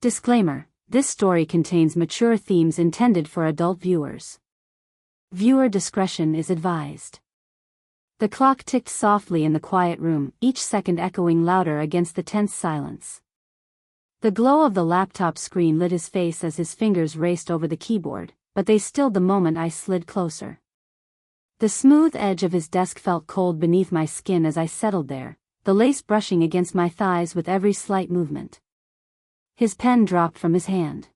Disclaimer: this story contains mature themes intended for adult viewers. Viewer discretion is advised. The clock ticked softly in the quiet room, each second echoing louder against the tense silence. The glow of the laptop screen lit his face as his fingers raced over the keyboard, but they stilled the moment I slid closer. The smooth edge of his desk felt cold beneath my skin as I settled there, the lace brushing against my thighs with every slight movement. His pen dropped from his hand.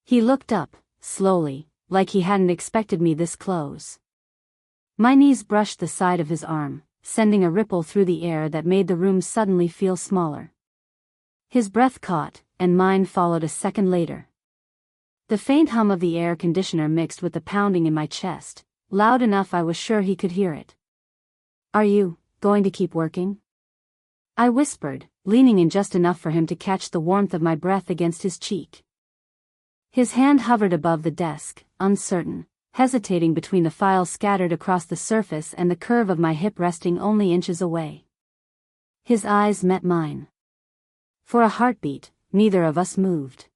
He looked up, slowly, like he hadn't expected me this close. My knees brushed the side of his arm, sending a ripple through the air that made the room suddenly feel smaller. His breath caught, and mine followed a second later. The faint hum of the air conditioner mixed with the pounding in my chest, loud enough I was sure he could hear it. "Are you going to keep working?" I whispered, leaning in just enough for him to catch the warmth of my breath against his cheek. His hand hovered above the desk, uncertain, hesitating between the files scattered across the surface and the curve of my hip resting only inches away. His eyes met mine. For a heartbeat, neither of us moved.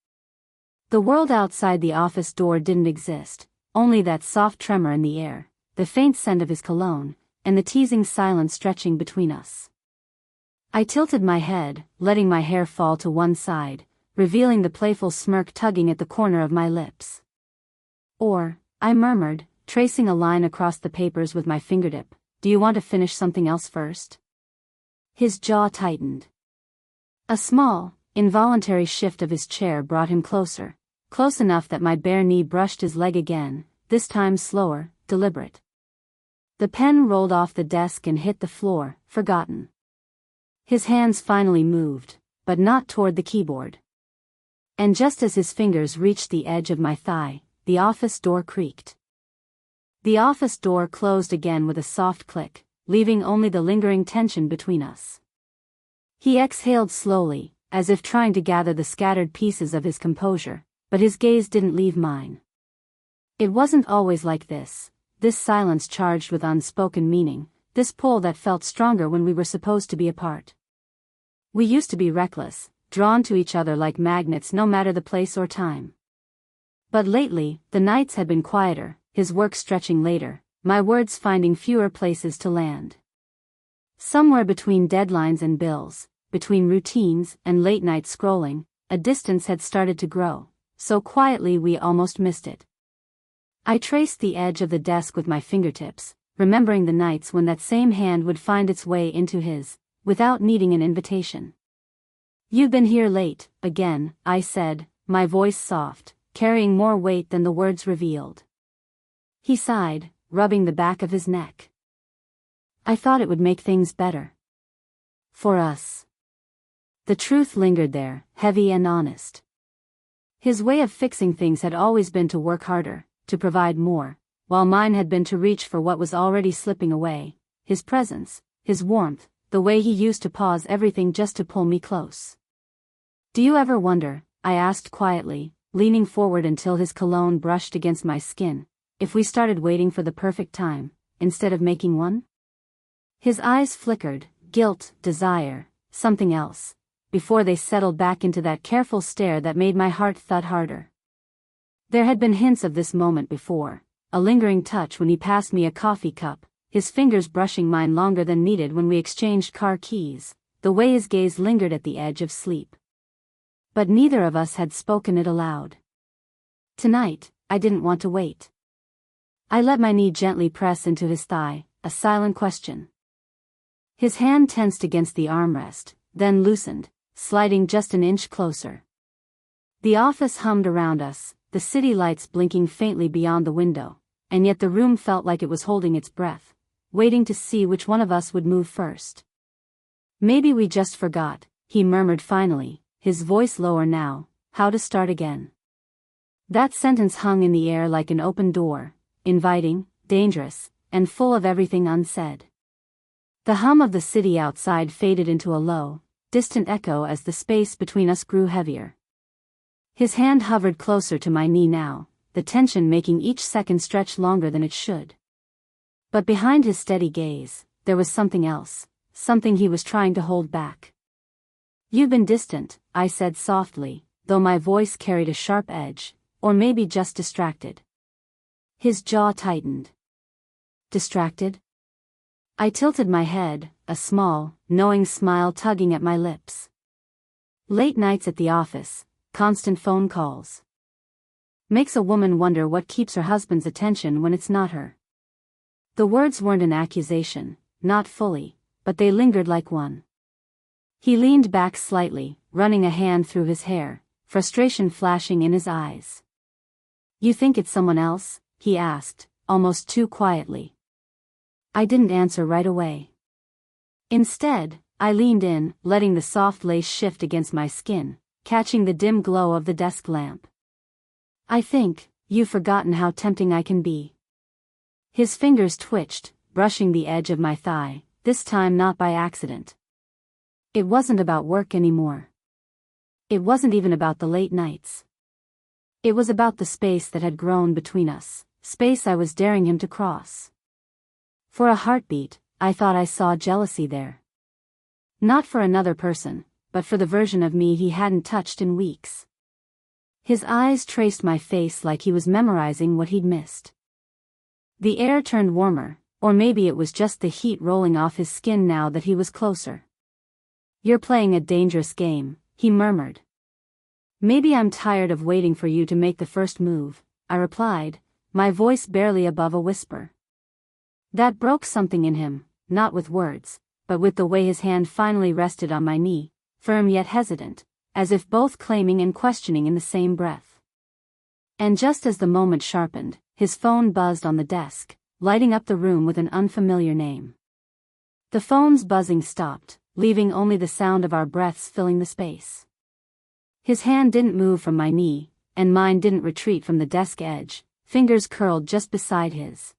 The world outside the office door didn't exist, only that soft tremor in the air, the faint scent of his cologne, and the teasing silence stretching between us. I tilted my head, letting my hair fall to one side, revealing the playful smirk tugging at the corner of my lips. "Or," I murmured, tracing a line across the papers with my fingertip, "do you want to finish something else first?" His jaw tightened. A small, involuntary shift of his chair brought him closer, close enough that my bare knee brushed his leg again, this time slower, deliberate. The pen rolled off the desk and hit the floor, forgotten. His hands finally moved, but not toward the keyboard. And just as his fingers reached the edge of my thigh, the office door creaked. The office door closed again with a soft click, leaving only the lingering tension between us. He exhaled slowly, as if trying to gather the scattered pieces of his composure, but his gaze didn't leave mine. It wasn't always like this silence charged with unspoken meaning, this pull that felt stronger when we were supposed to be apart. We used to be reckless, drawn to each other like magnets no matter the place or time. But lately, the nights had been quieter, his work stretching later, my words finding fewer places to land. Somewhere between deadlines and bills, between routines and late-night scrolling, a distance had started to grow, so quietly we almost missed it. I traced the edge of the desk with my fingertips, remembering the nights when that same hand would find its way into his, without needing an invitation. "You've been here late, again," I said, my voice soft, carrying more weight than the words revealed. He sighed, rubbing the back of his neck. "I thought it would make things better. For us." The truth lingered there, heavy and honest. His way of fixing things had always been to work harder, to provide more, while mine had been to reach for what was already slipping away, his presence, his warmth, the way he used to pause everything just to pull me close. "Do you ever wonder," I asked quietly, leaning forward until his cologne brushed against my skin, "if we started waiting for the perfect time, instead of making one?" His eyes flickered, guilt, desire, something else, before they settled back into that careful stare that made my heart thud harder. There had been hints of this moment before, a lingering touch when he passed me a coffee cup, his fingers brushing mine longer than needed when we exchanged car keys, the way his gaze lingered at the edge of sleep. But neither of us had spoken it aloud. Tonight, I didn't want to wait. I let my knee gently press into his thigh, a silent question. His hand tensed against the armrest, then loosened, sliding just an inch closer. The office hummed around us, the city lights blinking faintly beyond the window, and yet the room felt like it was holding its breath, waiting to see which one of us would move first. "Maybe we just forgot," he murmured finally, his voice lower now, "how to start again." That sentence hung in the air like an open door, inviting, dangerous, and full of everything unsaid. The hum of the city outside faded into a low, distant echo as the space between us grew heavier. His hand hovered closer to my knee now, the tension making each second stretch longer than it should. But behind his steady gaze, there was something else, something he was trying to hold back. "You've been distant," I said softly, though my voice carried a sharp edge, or maybe just distracted. His jaw tightened. Distracted? I tilted my head, a small, knowing smile tugging at my lips. Late nights at the office, constant phone calls. Makes a woman wonder what keeps her husband's attention when it's not her. The words weren't an accusation, not fully, but they lingered like one. He leaned back slightly, running a hand through his hair, frustration flashing in his eyes. "You think it's someone else?" he asked, almost too quietly. I didn't answer right away. Instead, I leaned in, letting the soft lace shift against my skin, catching the dim glow of the desk lamp. "I think, you've forgotten how tempting I can be." His fingers twitched, brushing the edge of my thigh, this time not by accident. It wasn't about work anymore. It wasn't even about the late nights. It was about the space that had grown between us, space I was daring him to cross. For a heartbeat, I thought I saw jealousy there. Not for another person, but for the version of me he hadn't touched in weeks. His eyes traced my face like he was memorizing what he'd missed. The air turned warmer, or maybe it was just the heat rolling off his skin now that he was closer. "You're playing a dangerous game," he murmured. "Maybe I'm tired of waiting for you to make the first move," I replied, my voice barely above a whisper. That broke something in him, not with words, but with the way his hand finally rested on my knee, firm yet hesitant, as if both claiming and questioning in the same breath. And just as the moment sharpened, his phone buzzed on the desk, lighting up the room with an unfamiliar name. The phone's buzzing stopped, leaving only the sound of our breaths filling the space. His hand didn't move from my knee, and mine didn't retreat from the desk edge, fingers curled just beside his.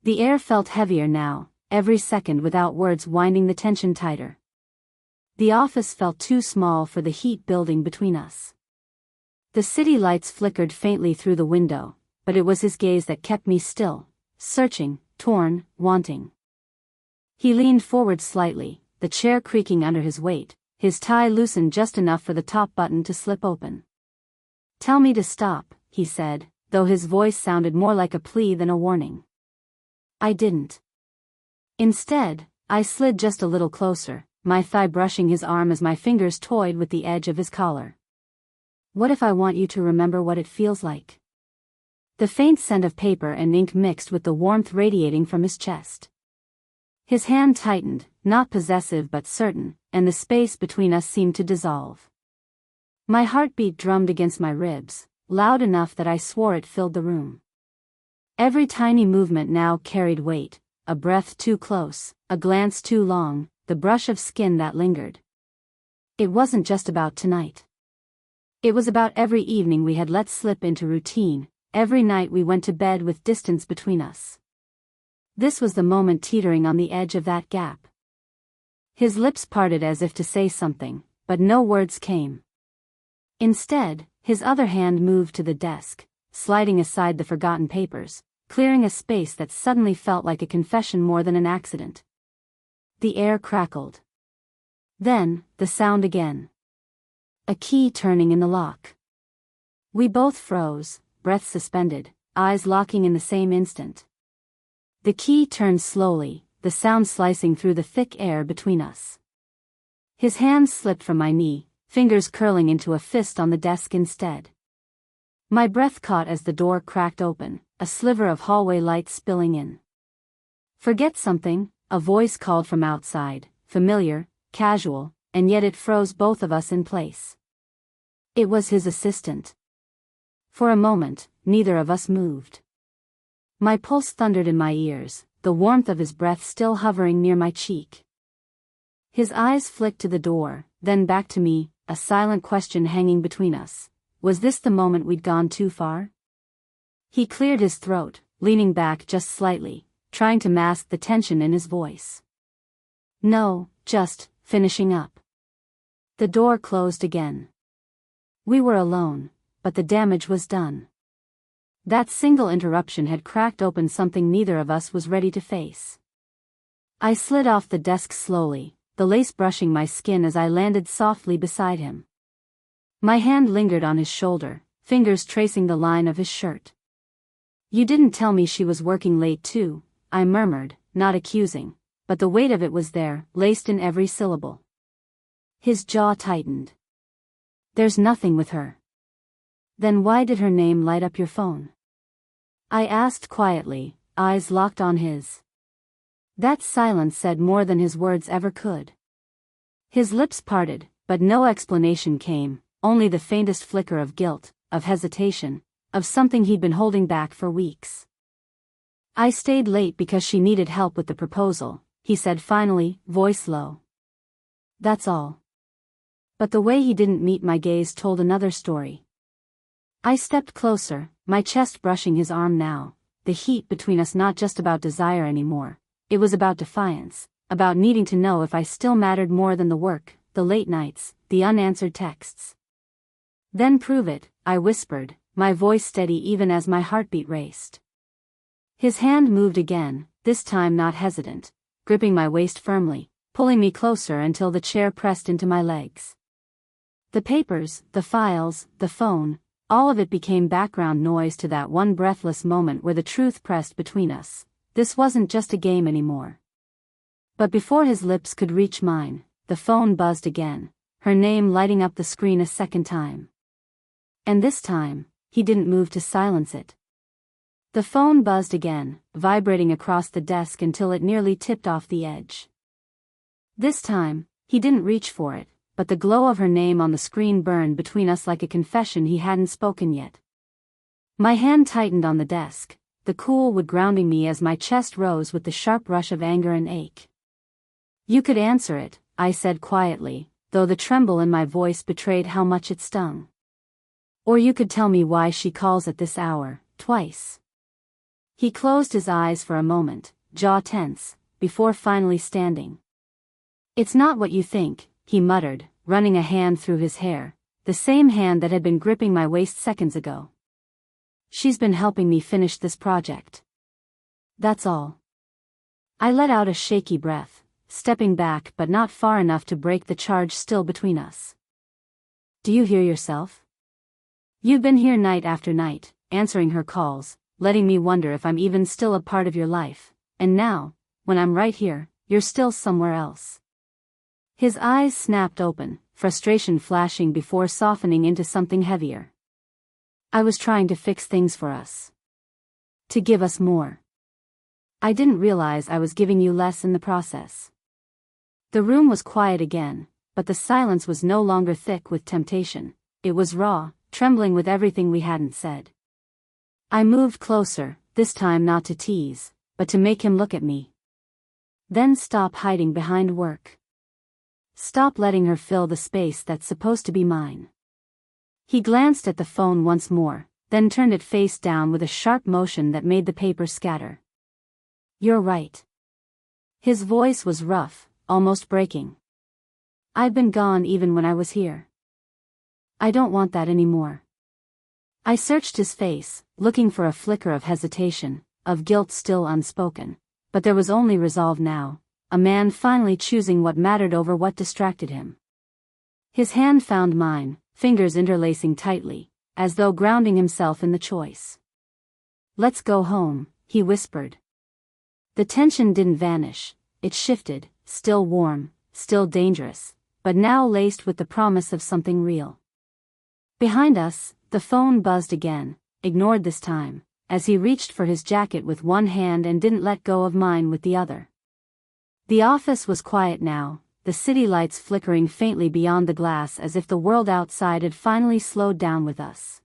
The air felt heavier now, every second without words winding the tension tighter. The office felt too small for the heat building between us. The city lights flickered faintly through the window, but it was his gaze that kept me still, searching, torn, wanting. He leaned forward slightly, the chair creaking under his weight, his tie loosened just enough for the top button to slip open. "Tell me to stop," he said, though his voice sounded more like a plea than a warning. I didn't. Instead, I slid just a little closer, my thigh brushing his arm as my fingers toyed with the edge of his collar. "What if I want you to remember what it feels like?" The faint scent of paper and ink mixed with the warmth radiating from his chest. His hand tightened, not possessive but certain, and the space between us seemed to dissolve. My heartbeat drummed against my ribs, loud enough that I swore it filled the room. Every tiny movement now carried weight, a breath too close, a glance too long, the brush of skin that lingered. It wasn't just about tonight. It was about every evening we had let slip into routine, every night we went to bed with distance between us. This was the moment teetering on the edge of that gap. His lips parted as if to say something, but no words came. Instead, his other hand moved to the desk, sliding aside the forgotten papers, clearing a space that suddenly felt like a confession more than an accident. The air crackled. Then, the sound again. A key turning in the lock. We both froze, breath suspended, eyes locking in the same instant. The key turned slowly, the sound slicing through the thick air between us. His hand slipped from my knee, fingers curling into a fist on the desk instead. My breath caught as the door cracked open, a sliver of hallway light spilling in. "Forget something," a voice called from outside, familiar, casual, and yet it froze both of us in place. It was his assistant. For a moment, neither of us moved. My pulse thundered in my ears, the warmth of his breath still hovering near my cheek. His eyes flicked to the door, then back to me, a silent question hanging between us. Was this the moment we'd gone too far? He cleared his throat, leaning back just slightly, trying to mask the tension in his voice. "No, just finishing up." The door closed again. We were alone, but the damage was done. That single interruption had cracked open something neither of us was ready to face. I slid off the desk slowly, the lace brushing my skin as I landed softly beside him. My hand lingered on his shoulder, fingers tracing the line of his shirt. "You didn't tell me she was working late too," I murmured, not accusing, but the weight of it was there, laced in every syllable. His jaw tightened. "There's nothing with her." "Then why did her name light up your phone?" I asked quietly, eyes locked on his. That silence said more than his words ever could. His lips parted, but no explanation came, only the faintest flicker of guilt, of hesitation, of something he'd been holding back for weeks. "I stayed late because she needed help with the proposal," he said finally, voice low. "That's all." But the way he didn't meet my gaze told another story. I stepped closer, my chest brushing his arm now, the heat between us not just about desire anymore, it was about defiance, about needing to know if I still mattered more than the work, the late nights, the unanswered texts. "Then prove it," I whispered, my voice steady even as my heartbeat raced. His hand moved again, this time not hesitant, gripping my waist firmly, pulling me closer until the chair pressed into my legs. The papers, the files, the phone, all of it became background noise to that one breathless moment where the truth pressed between us. This wasn't just a game anymore. But before his lips could reach mine, the phone buzzed again, her name lighting up the screen a second time. And this time, he didn't move to silence it. The phone buzzed again, vibrating across the desk until it nearly tipped off the edge. This time, he didn't reach for it, but the glow of her name on the screen burned between us like a confession he hadn't spoken yet. My hand tightened on the desk, the cool wood grounding me as my chest rose with the sharp rush of anger and ache. "You could answer it," I said quietly, though the tremble in my voice betrayed how much it stung. "Or you could tell me why she calls at this hour, twice." He closed his eyes for a moment, jaw tense, before finally standing. "It's not what you think," he muttered, running a hand through his hair, the same hand that had been gripping my waist seconds ago. "She's been helping me finish this project. That's all." I let out a shaky breath, stepping back but not far enough to break the charge still between us. "Do you hear yourself? You've been here night after night, answering her calls, letting me wonder if I'm even still a part of your life, and now, when I'm right here, you're still somewhere else." His eyes snapped open, frustration flashing before softening into something heavier. "I was trying to fix things for us. To give us more. I didn't realize I was giving you less in the process." The room was quiet again, but the silence was no longer thick with temptation, it was raw, trembling with everything we hadn't said. I moved closer, this time not to tease, but to make him look at me. "Then stop hiding behind work. Stop letting her fill the space that's supposed to be mine." He glanced at the phone once more, then turned it face down with a sharp motion that made the paper scatter. "You're right." His voice was rough, almost breaking. "I've been gone even when I was here. I don't want that anymore." I searched his face, looking for a flicker of hesitation, of guilt still unspoken, but there was only resolve now, a man finally choosing what mattered over what distracted him. His hand found mine, fingers interlacing tightly, as though grounding himself in the choice. "Let's go home," he whispered. The tension didn't vanish, it shifted, still warm, still dangerous, but now laced with the promise of something real. Behind us, the phone buzzed again, ignored this time, as he reached for his jacket with one hand and didn't let go of mine with the other. The office was quiet now, the city lights flickering faintly beyond the glass as if the world outside had finally slowed down with us.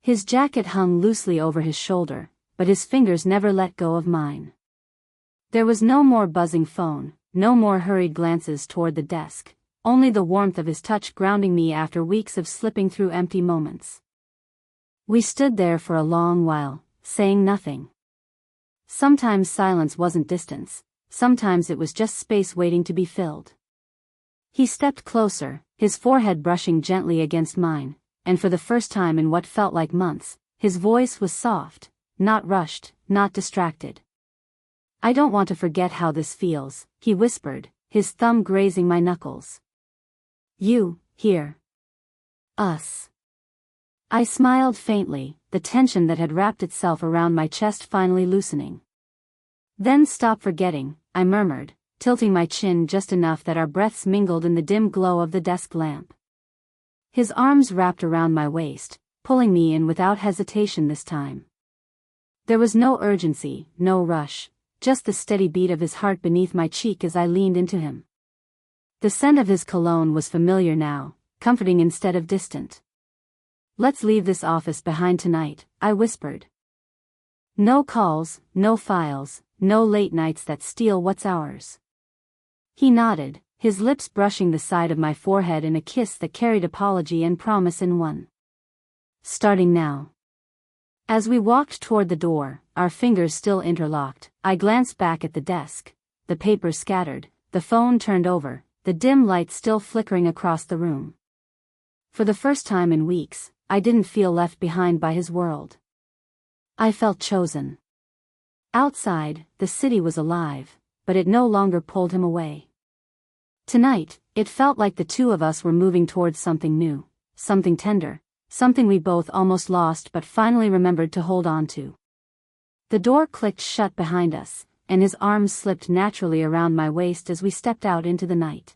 His jacket hung loosely over his shoulder, but his fingers never let go of mine. There was no more buzzing phone, no more hurried glances toward the desk, only the warmth of his touch grounding me after weeks of slipping through empty moments. We stood there for a long while, saying nothing. Sometimes silence wasn't distance. Sometimes it was just space waiting to be filled. He stepped closer, his forehead brushing gently against mine, and for the first time in what felt like months, his voice was soft, not rushed, not distracted. "I don't want to forget how this feels," he whispered, his thumb grazing my knuckles. "You, here. Us. I smiled faintly, the tension that had wrapped itself around my chest finally loosening. Then stop forgetting, I murmured, tilting my chin just enough that our breaths mingled in the dim glow of the desk lamp. His arms wrapped around my waist, pulling me in without hesitation this time. There was no urgency, no rush, just the steady beat of his heart beneath my cheek as I leaned into him. The scent of his cologne was familiar now, comforting instead of distant. "Let's leave this office behind tonight," I whispered. "No calls, no files, no late nights that steal what's ours." He nodded, his lips brushing the side of my forehead in a kiss that carried apology and promise in one. "Starting now." As we walked toward the door, our fingers still interlocked, I glanced back at the desk, the papers scattered, the phone turned over, the dim light still flickering across the room. For the first time in weeks, I didn't feel left behind by his world. I felt chosen. Outside, the city was alive, but it no longer pulled him away. Tonight, it felt like the two of us were moving towards something new, something tender, something we both almost lost but finally remembered to hold on to. The door clicked shut behind us, and his arms slipped naturally around my waist as we stepped out into the night.